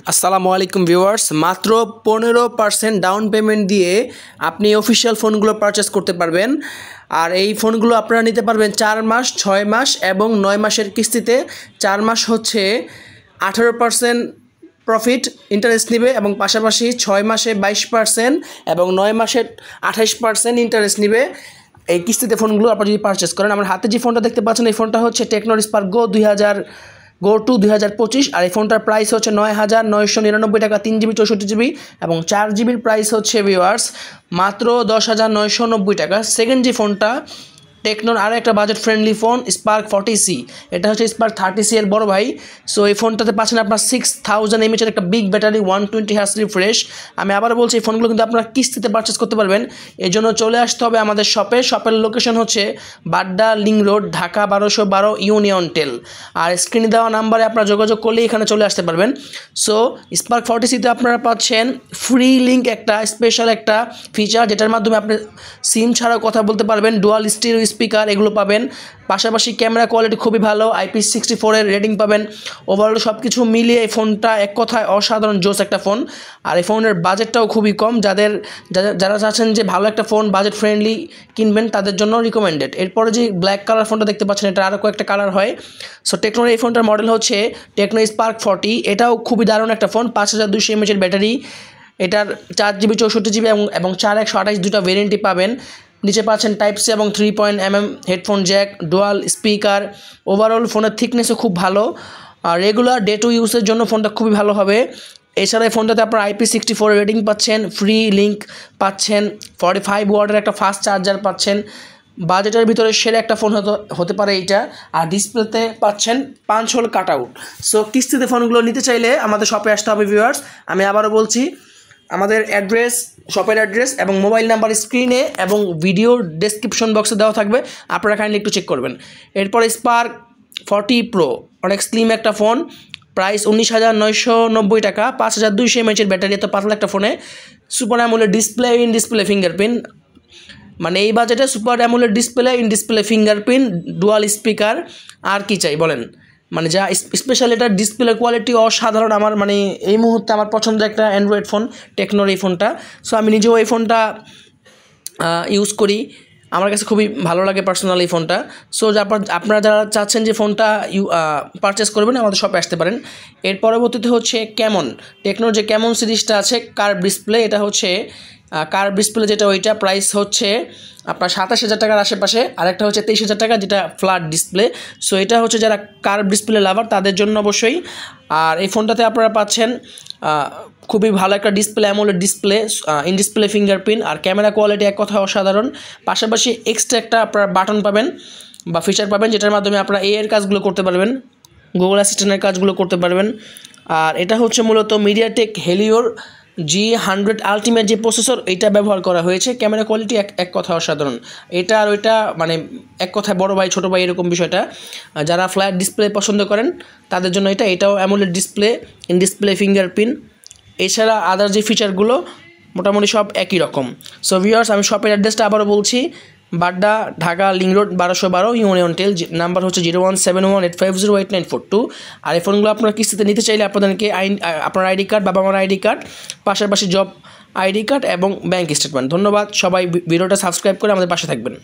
আসসালামু আলাইকুম ভিউয়ার্স, মাত্র 15% ডাউন পেমেন্ট দিয়ে আপনি অফিসিয়াল ফোনগুলো পারচেস করতে পারবেন। আর এই ফোনগুলো আপনারা নিতে পারবেন 4 মাস, 6 মাস এবং 9 মাসের কিস্তিতে। 4 মাস হচ্ছে 18% প্রফিট ইন্টারেস্ট নেবে এবং পাশাপাশি 6 মাসে 22% এবং 9 মাসে 28% ইন্টারেস্ট নেবে এই কিস্তিতে ফোনগুলো আপনারা যদি পারচেস করেন। আমার হাতে যে ফোনটা দেখতে পাচ্ছেন এই ফোনটা হচ্ছে টেকনো স্পার্ক গো 2025 আর এই ফোনটার প্রাইস হচ্ছে 9,999 টাকা, 3GB 64GB এবং 4GBর প্রাইস হচ্ছে ভিউয়ার্স মাত্র 10,990 টাকা। সেকেন্ড যে ফোনটা টেকনোর আরও একটা budget friendly phone spark 40C, এটা হচ্ছে স্পার্ক 30C এর বড় ভাই। সো এই ফোনটাতে পাচ্ছেন আপনার 6000 mAh একটা বিগ ব্যাটারি, 120 Hz রিফ্রেশ। আমি আবার বলছি এই ফোনগুলো কিন্তু আপনারা কিস্তিতে পারচেস করতে পারবেন। এই জন্য চলে আসতে হবে আমাদের শপের লোকেশন হচ্ছে Badda link road, Dhaka 1212 Union Tel. আর স্ক্রিনে দেওয়া নাম্বারে আপনারা যোগাযোগ করলে এখানে চলে আসতে পারবেন। সো স্পার্ক 40Cতে আপনারা পাচ্ছেন ফ্রি লিঙ্ক, একটা স্পেশাল একটা ফিচার যেটার মাধ্যমে আপনি সিম ছাড়াও কথা বলতে পারবেন, ডুয়াল স্টিরিও স্পিকার এগুলো পাবেন। পাশাপাশি ক্যামেরা কোয়ালিটি খুবই ভালো, IP64 এর রেটিং পাবেন। ওভারঅল সব কিছু মিলিয়ে এই ফোনটা এক কথায় অসাধারণ জোস একটা ফোন। আর এই ফোনের বাজেটটাও খুবই কম, যারা চাচ্ছেন যে ভালো একটা ফোন বাজেট ফ্রেন্ডলি কিনবেন তাদের জন্য রিকমেন্ডেড। এরপরে যে ব্ল্যাক কালার ফোনটা দেখতে পাচ্ছেন এটা আরও কয়েকটা কালার হয়। সো টেকনোর এই ফোনটার মডেল হচ্ছে টেকনো স্পার্ক 40, এটাও খুবই দারুণ একটা ফোন। 5200 mAh ব্যাটারি, এটার 4GB 64GB এবং 4128 দুটা ভেরিয়েন্টই পাবেন। নিচে পাচ্ছেন টাইপ-সি এবং 3.mm headphone Jack, dual speaker. Overall ফোনের থিকনেসও খুব ভালো, আর রেগুলার ডে টু ইউজের জন্য ফোনটা খুবই ভালো হবে। এছাড়া এই ফোনটাতে আপনারা IP64 রেটিং পাচ্ছেন, ফ্রি লিঙ্ক পাচ্ছেন, 45 ওয়াটের একটা ফাস্ট চার্জার পাচ্ছেন। বাজেটের ভিতরে সেরা একটা ফোন হতে পারে এইটা। আর ডিসপ্লেতে পাচ্ছেন 5 হোল কাট আউট। সো কিস্তিতে ফোনগুলো নিতে চাইলে আমাদের শপে আসতে হবে ভিউয়ার্স। আমি আবারও বলছি, আমাদের অ্যাড্রেস, শপের অ্যাড্রেস এবং মোবাইল নাম্বার স্ক্রিনে এবং ভিডিওর ডেসক্রিপশন বক্সে দেওয়া থাকবে, আপনারা কাইন্ডলি একটু চেক করবেন। এরপর স্পার্ক 40 প্রো, অনেক স্লিম একটা ফোন, প্রাইস 19,990 টাকা, 5200 mAh ব্যাটারি, এত পাতলা একটা ফোনে। Super AMOLED display, in display fingerprint, মানে এই বাজেটে super AMOLED display, in display fingerprint, dual speaker, আর কি চাই বলেন। মানে যা স্পেশাল, এটার ডিসপ্লে কোয়ালিটি অসাধারণ। আমার মানে এই মুহূর্তে আমার পছন্দের একটা অ্যান্ড্রয়েড ফোন টেকনোর এই ফোনটা। সো আমি নিজেও এই ফোনটা ইউজ করি, আমার কাছে খুবই ভালো লাগে পার্সোনাল এই ফোনটা। সো আপনারা যারা চাচ্ছেন যে ফোনটা পারচেস করবেন আমাদের শপে আসতে পারেন। এর পরবর্তীতে হচ্ছে ক্যামন, টেকনোর যে ক্যামন সিরিজটা আছে কার্ভ ডিসপ্লে, এটা হচ্ছে কার্ভ ডিসপ্লে যেটা, ওইটা প্রাইস হচ্ছে আপনার 27,000 টাকার আশেপাশে। আরেকটা হচ্ছে 23,000 টাকা যেটা ফ্ল্যাট ডিসপ্লে। সো এটা হচ্ছে যারা কার্ভ ডিসপ্লে লাভার তাদের জন্য অবশ্যই। আর এই ফোনটাতে আপনারা পাচ্ছেন খুবই ভালো একটা display, AMOLED display, in display fingerprint, আর ক্যামেরা কোয়ালিটি এক কথায় অসাধারণ। পাশাপাশি এক্সট্রা একটা আপনারা বাটন পাবেন বা ফিচার পাবেন যেটার মাধ্যমে আপনারা এর কাজগুলো করতে পারবেন, গুগল অ্যাসিস্ট্যান্টের কাজগুলো করতে পারবেন। আর এটা হচ্ছে মূলত মিডিয়াটেক হেলিওর G100 আলটিমেট যে প্রসেসর, এটা ব্যবহার করা হয়েছে। ক্যামেরা কোয়ালিটি এক কথা অসাধারণ। এটা আর ওইটা মানে এক কথায় বড় ভাই ছোটো ভাই এরকম বিষয়টা। যারা ফ্ল্যাট ডিসপ্লে পছন্দ করেন তাদের জন্য এটাও AMOLED display, in display fingerprint. এছাড়া আদার যে ফিচারগুলো মোটামুটি সব একই রকম। সো ভিউয়ার্স, আমি শপের অ্যাড্রেসটা আবারও বলছি, Badda, Dhaka link road 1212 Union Tel, number হচ্ছে 017185089442। আর এই ফোনগুলো আপনারা কিস্তিতে নিতে চাইলে আপনাদেরকে আপনার আইডি কার্ড, বাবা মার আইডি কার্ড, পাশাপাশি জব আইডি কার্ড এবং ব্যাঙ্ক স্টেটমেন্ট। ধন্যবাদ সবাই, ভিডিওটা সাবস্ক্রাইব করে আমাদের পাশে থাকবেন।